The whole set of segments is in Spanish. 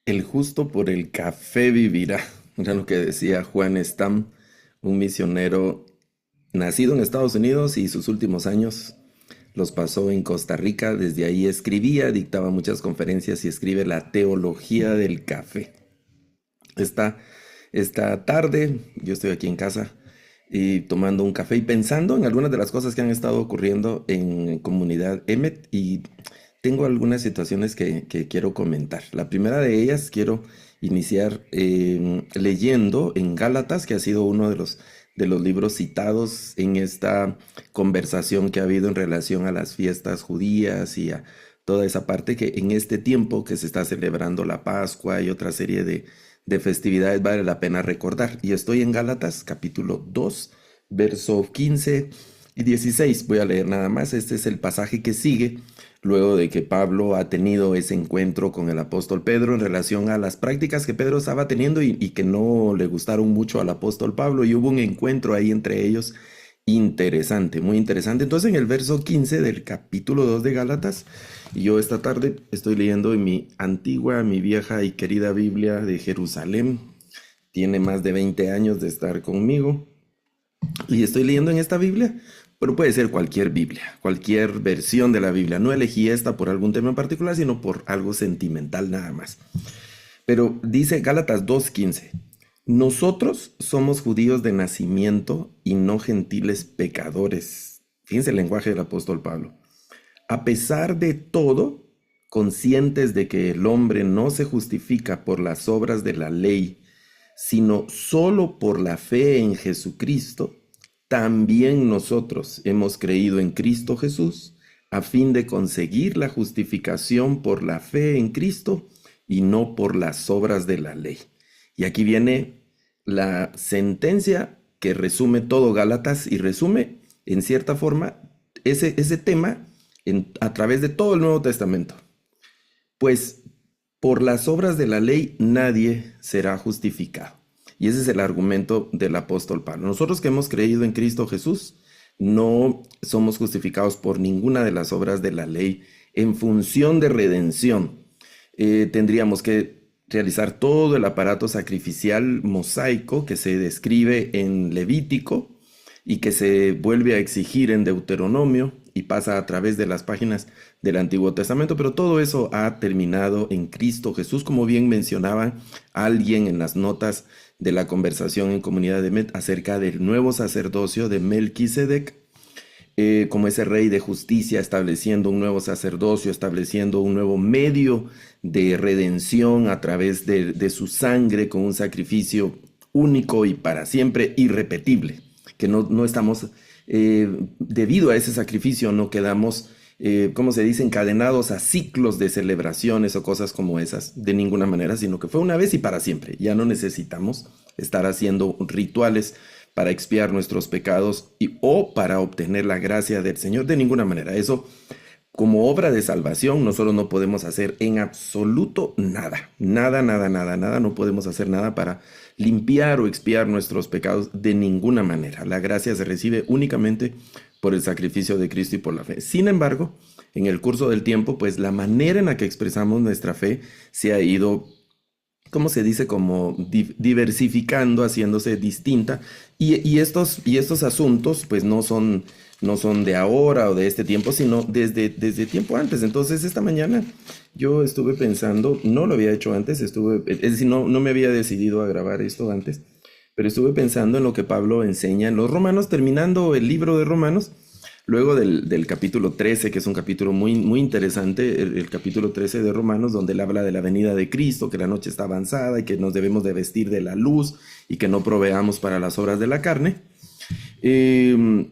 El justo por el café vivirá. Era lo que decía Juan Stam, un misionero nacido en Estados Unidos y sus últimos años los pasó en Costa Rica. Desde ahí escribía, dictaba muchas conferencias y escribe la teología del café. Esta, esta tarde yo estoy aquí en casa y tomando un café y pensando en algunas de las cosas que han estado ocurriendo en comunidad Emmet y tengo algunas situaciones que quiero comentar. La primera de ellas quiero iniciar leyendo en Gálatas, que ha sido uno de los libros citados en esta conversación que ha habido en relación a las fiestas judías y a toda esa parte que en este tiempo que se está celebrando la Pascua y otra serie de festividades vale la pena recordar. Y estoy en Gálatas capítulo 2 verso 15 y 16. Voy a leer nada más. Este es el pasaje que sigue luego de que Pablo ha tenido ese encuentro con el apóstol Pedro en relación a las prácticas que Pedro estaba teniendo y que no le gustaron mucho al apóstol Pablo, y hubo un encuentro ahí entre ellos interesante, muy interesante. Entonces en el verso 15 del capítulo 2 de Gálatas, y yo esta tarde estoy leyendo en mi antigua, mi vieja y querida Biblia de Jerusalén. Tiene más de 20 años de estar conmigo y estoy leyendo en esta Biblia, pero puede ser cualquier Biblia, cualquier versión de la Biblia. No elegí esta por algún tema en particular, sino por algo sentimental nada más. Pero dice Gálatas 2:15, nosotros somos judíos de nacimiento y no gentiles pecadores. Fíjense el lenguaje del apóstol Pablo. A pesar de todo, conscientes de que el hombre no se justifica por las obras de la ley, sino solo por la fe en Jesucristo, también nosotros hemos creído en Cristo Jesús a fin de conseguir la justificación por la fe en Cristo y no por las obras de la ley. Y aquí viene la sentencia que resume todo Gálatas y resume en cierta forma ese tema a través de todo el Nuevo Testamento. Pues por las obras de la ley nadie será justificado. Y ese es el argumento del apóstol Pablo. Nosotros que hemos creído en Cristo Jesús, no somos justificados por ninguna de las obras de la ley en función de redención. Tendríamos que realizar todo el aparato sacrificial mosaico que se describe en Levítico y que se vuelve a exigir en Deuteronomio y pasa a través de las páginas del Antiguo Testamento, pero todo eso ha terminado en Cristo Jesús, como bien mencionaba alguien en las notas de la conversación en Comunidad de Met acerca del nuevo sacerdocio de Melquisedec, como ese rey de justicia, estableciendo un nuevo sacerdocio, estableciendo un nuevo medio de redención a través de su sangre, con un sacrificio único y para siempre irrepetible, que no estamos, debido a ese sacrificio, no quedamos, ¿cómo se dice?, encadenados a ciclos de celebraciones o cosas como esas, de ninguna manera, sino que fue una vez y para siempre. Ya no necesitamos estar haciendo rituales para expiar nuestros pecados o para obtener la gracia del Señor, de ninguna manera. Eso, como obra de salvación, nosotros no podemos hacer en absoluto nada. Nada, nada, nada, nada. No podemos hacer nada para limpiar o expiar nuestros pecados de ninguna manera. La gracia se recibe únicamente por el sacrificio de Cristo y por la fe. Sin embargo, en el curso del tiempo, pues la manera en la que expresamos nuestra fe se ha ido, ¿cómo se dice?, como diversificando, haciéndose distinta. Y estos asuntos, pues no son de ahora o de este tiempo, sino desde tiempo antes. Entonces, esta mañana yo estuve pensando, no lo había hecho antes, es decir, no me había decidido a grabar esto antes, pero estuve pensando en lo que Pablo enseña en los Romanos, terminando el libro de Romanos, luego del capítulo 13, que es un capítulo muy, muy interesante, el capítulo 13 de Romanos, donde él habla de la venida de Cristo, que la noche está avanzada y que nos debemos de vestir de la luz y que no proveamos para las obras de la carne. Eh,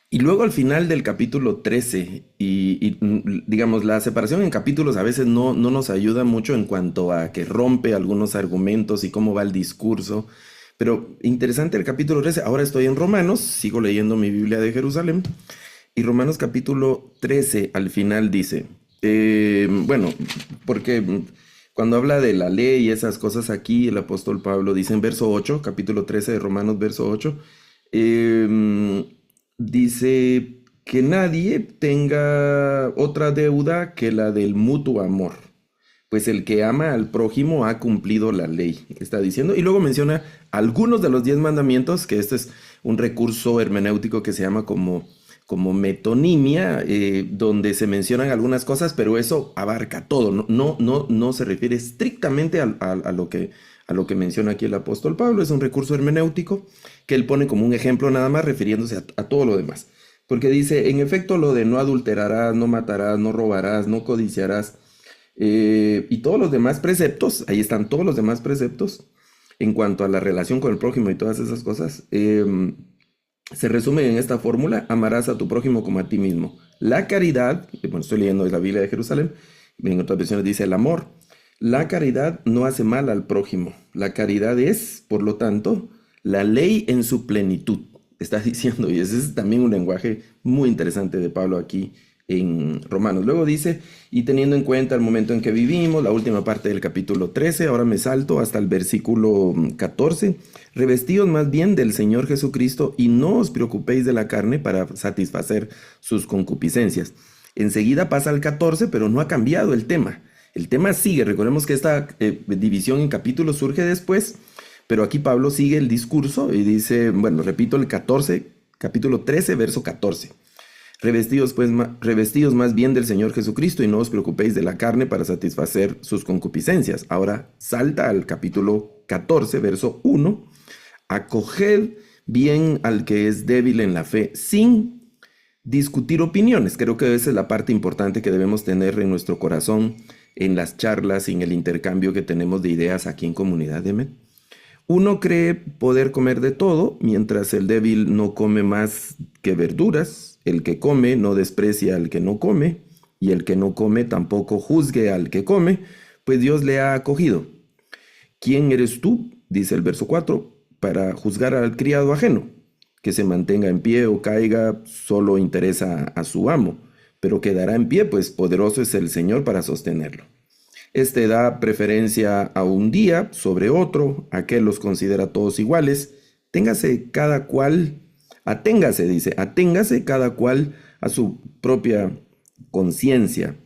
y luego al final del capítulo 13, digamos, la separación en capítulos a veces no nos ayuda mucho en cuanto a que rompe algunos argumentos y cómo va el discurso. Pero interesante el capítulo 13. Ahora estoy en Romanos, sigo leyendo mi Biblia de Jerusalén. Y Romanos capítulo 13 al final dice, bueno, porque cuando habla de la ley y esas cosas aquí, el apóstol Pablo dice en verso 8, capítulo 13 de Romanos, verso 8, dice que nadie tenga otra deuda que la del mutuo amor. pues el que ama al prójimo ha cumplido la ley, está diciendo. Y luego menciona algunos de los 10 mandamientos, que este es un recurso hermenéutico que se llama como metonimia, donde se mencionan algunas cosas, pero eso abarca todo, no se refiere estrictamente a lo que menciona aquí el apóstol Pablo. Es un recurso hermenéutico que él pone como un ejemplo nada más, refiriéndose a todo lo demás. Porque dice, en efecto, lo de no adulterarás, no matarás, no robarás, no codiciarás, y todos los demás preceptos, ahí están todos los demás preceptos, en cuanto a la relación con el prójimo y todas esas cosas, se resumen en esta fórmula: amarás a tu prójimo como a ti mismo. La caridad, bueno, estoy leyendo de la Biblia de Jerusalén, en otras versiones dice el amor. La caridad no hace mal al prójimo. La caridad es, por lo tanto, la ley en su plenitud, está diciendo, y ese es también un lenguaje muy interesante de Pablo aquí en Romanos. Luego dice, y teniendo en cuenta el momento en que vivimos, la última parte del capítulo 13, ahora me salto hasta el versículo 14, revestidos más bien del Señor Jesucristo y no os preocupéis de la carne para satisfacer sus concupiscencias. Enseguida pasa al 14, pero no ha cambiado el tema. El tema sigue. Recordemos que esta división en capítulos surge después, pero aquí Pablo sigue el discurso y dice, bueno, repito el 14, capítulo 13, verso 14. Revestidos más bien del Señor Jesucristo y no os preocupéis de la carne para satisfacer sus concupiscencias. Ahora salta al capítulo 14, verso 1. Acoged bien al que es débil en la fe sin discutir opiniones. Creo que esa es la parte importante que debemos tener en nuestro corazón, en las charlas y en el intercambio que tenemos de ideas aquí en Comunidad de Med. Uno cree poder comer de todo, mientras el débil no come más que verduras. El que come no desprecia al que no come, y el que no come tampoco juzgue al que come, pues Dios le ha acogido. ¿Quién eres tú?, dice el verso 4, para juzgar al criado ajeno. Que se mantenga en pie o caiga solo interesa a su amo, pero quedará en pie, pues poderoso es el Señor para sostenerlo. Este da preferencia a un día sobre otro, aquel los considera todos iguales. Aténgase cada cual cada cual a su propia conciencia.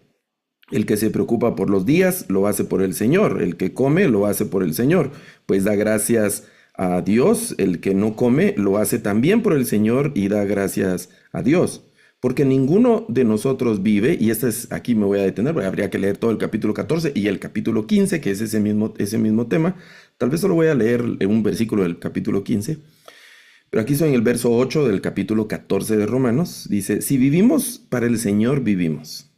El que se preocupa por los días lo hace por el Señor, el que come lo hace por el Señor, pues da gracias a Dios. El que no come lo hace también por el Señor y da gracias a Dios. Porque ninguno de nosotros vive, y aquí me voy a detener, porque habría que leer todo el capítulo 14 y el capítulo 15, que es ese mismo tema. Tal vez solo voy a leer un versículo del capítulo 15. Pero aquí estoy en el verso 8 del capítulo 14 de Romanos. Dice, si vivimos, para el Señor vivimos.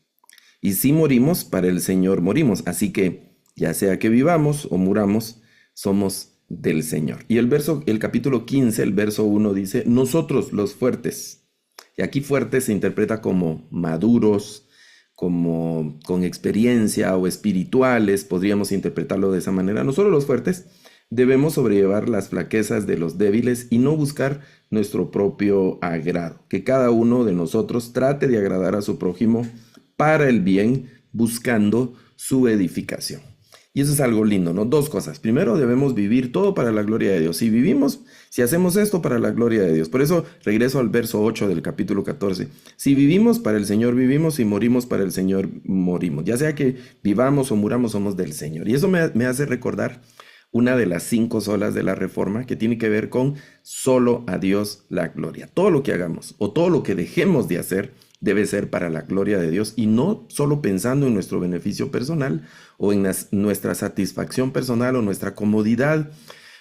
Y si morimos, para el Señor morimos. Así que, ya sea que vivamos o muramos, somos del Señor. Y el capítulo 15, el verso 1 dice, nosotros los fuertes. Y aquí fuertes se interpreta como maduros, como con experiencia o espirituales, podríamos interpretarlo de esa manera. Nosotros los fuertes debemos sobrellevar las flaquezas de los débiles y no buscar nuestro propio agrado. Que cada uno de nosotros trate de agradar a su prójimo para el bien, buscando su edificación. Y eso es algo lindo, ¿no? Dos cosas. Primero, debemos vivir todo para la gloria de Dios. Si hacemos esto para la gloria de Dios. Por eso regreso al verso 8 del capítulo 14. Si vivimos, para el Señor vivimos. Si morimos, para el Señor morimos. Ya sea que vivamos o muramos, somos del Señor. Y eso me hace recordar una de las 5 solas de la Reforma, que tiene que ver con solo a Dios la gloria. Todo lo que hagamos o todo lo que dejemos de hacer debe ser para la gloria de Dios y no solo pensando en nuestro beneficio personal o en nuestra satisfacción personal o nuestra comodidad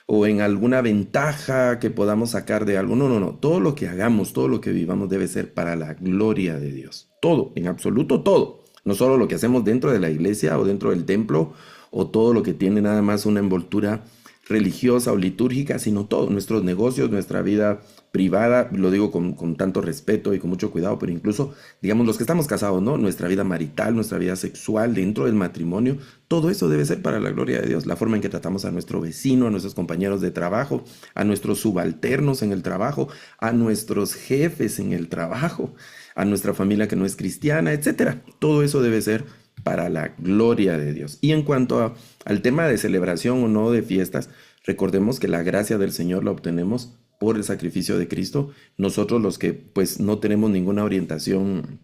o en alguna ventaja que podamos sacar de algo. No. Todo lo que hagamos, todo lo que vivamos debe ser para la gloria de Dios. Todo, en absoluto todo. No solo lo que hacemos dentro de la iglesia o dentro del templo o todo lo que tiene nada más una envoltura religiosa o litúrgica, sino todo, nuestros negocios, nuestra vida privada, lo digo con tanto respeto y con mucho cuidado, pero incluso, digamos, los que estamos casados, ¿no? Nuestra vida marital, nuestra vida sexual, dentro del matrimonio, todo eso debe ser para la gloria de Dios. La forma en que tratamos a nuestro vecino, a nuestros compañeros de trabajo, a nuestros subalternos en el trabajo, a nuestros jefes en el trabajo, a nuestra familia que no es cristiana, etcétera. Todo eso debe ser para la gloria de Dios. Y en cuanto al tema de celebración o no de fiestas, recordemos que la gracia del Señor la obtenemos por el sacrificio de Cristo. Nosotros los que pues no tenemos ninguna orientación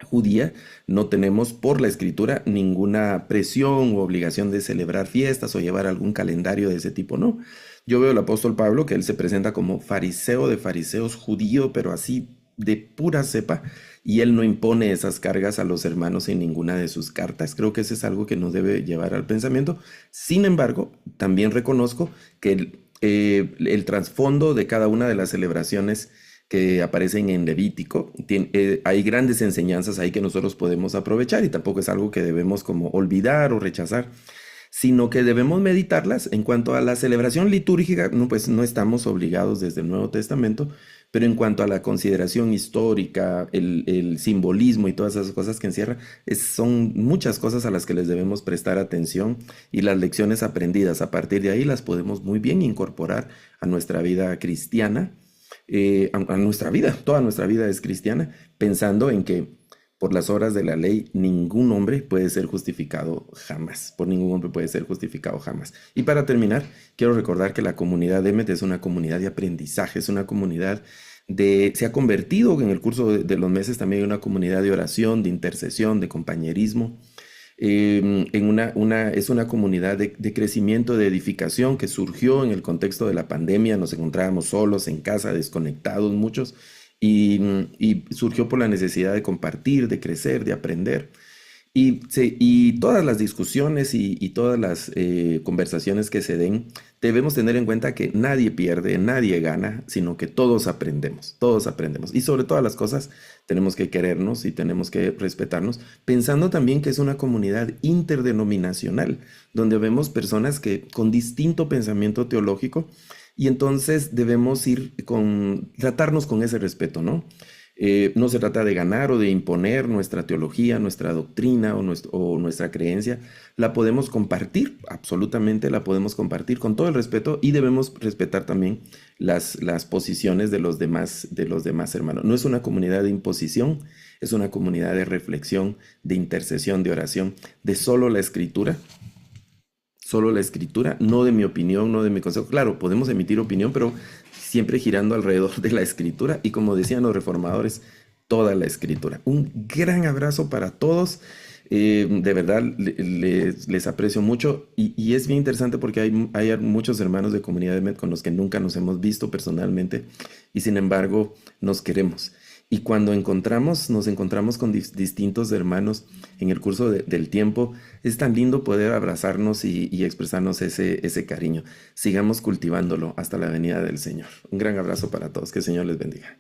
judía, no tenemos por la escritura ninguna presión u obligación de celebrar fiestas o llevar algún calendario de ese tipo, no. Yo veo al apóstol Pablo que él se presenta como fariseo de fariseos, judío, pero así de pura cepa, y él no impone esas cargas a los hermanos en ninguna de sus cartas. Creo que eso es algo que nos debe llevar al pensamiento. Sin embargo, también reconozco que el trasfondo de cada una de las celebraciones que aparecen en Levítico, hay grandes enseñanzas ahí que nosotros podemos aprovechar y tampoco es algo que debemos como olvidar o rechazar, sino que debemos meditarlas. En cuanto a la celebración litúrgica, no, pues no estamos obligados desde el Nuevo Testamento, pero en cuanto a la consideración histórica, el simbolismo y todas esas cosas que encierra, son muchas cosas a las que les debemos prestar atención, y las lecciones aprendidas a partir de ahí las podemos muy bien incorporar a nuestra vida cristiana, a nuestra vida. Toda nuestra vida es cristiana, pensando en que por las obras de la ley ningún hombre puede ser justificado jamás. Por ningún hombre puede ser justificado jamás. Y para terminar, quiero recordar que la comunidad EMET es una comunidad de aprendizaje, es una comunidad se ha convertido en el curso de los meses también en una comunidad de oración, de intercesión, de compañerismo. Es una comunidad de crecimiento, de edificación, que surgió en el contexto de la pandemia. Nos encontrábamos solos en casa, desconectados muchos, y surgió por la necesidad de compartir, de crecer, de aprender. Y todas las discusiones y todas las conversaciones que se den, debemos tener en cuenta que nadie pierde, nadie gana, sino que todos aprendemos, todos aprendemos. Y sobre todas las cosas tenemos que querernos y tenemos que respetarnos, pensando también que es una comunidad interdenominacional, donde vemos personas con distinto pensamiento teológico, y entonces debemos tratarnos con ese respeto, ¿no? No se trata de ganar o de imponer nuestra teología, nuestra doctrina o nuestra creencia. La podemos compartir, absolutamente la podemos compartir con todo el respeto, y debemos respetar también las posiciones de los demás hermanos. No es una comunidad de imposición, es una comunidad de reflexión, de intercesión, de oración, de solo la escritura, no de mi opinión, no de mi consejo. Claro, podemos emitir opinión, pero siempre girando alrededor de la escritura, y como decían los reformadores, toda la escritura. Un gran abrazo para todos. De verdad les aprecio mucho, y es bien interesante porque hay muchos hermanos de Comunidad EMET con los que nunca nos hemos visto personalmente, y sin embargo nos queremos. Y cuando nos encontramos con distintos hermanos en el curso del tiempo, es tan lindo poder abrazarnos y expresarnos ese cariño. Sigamos cultivándolo hasta la venida del Señor. Un gran abrazo para todos. Que el Señor les bendiga.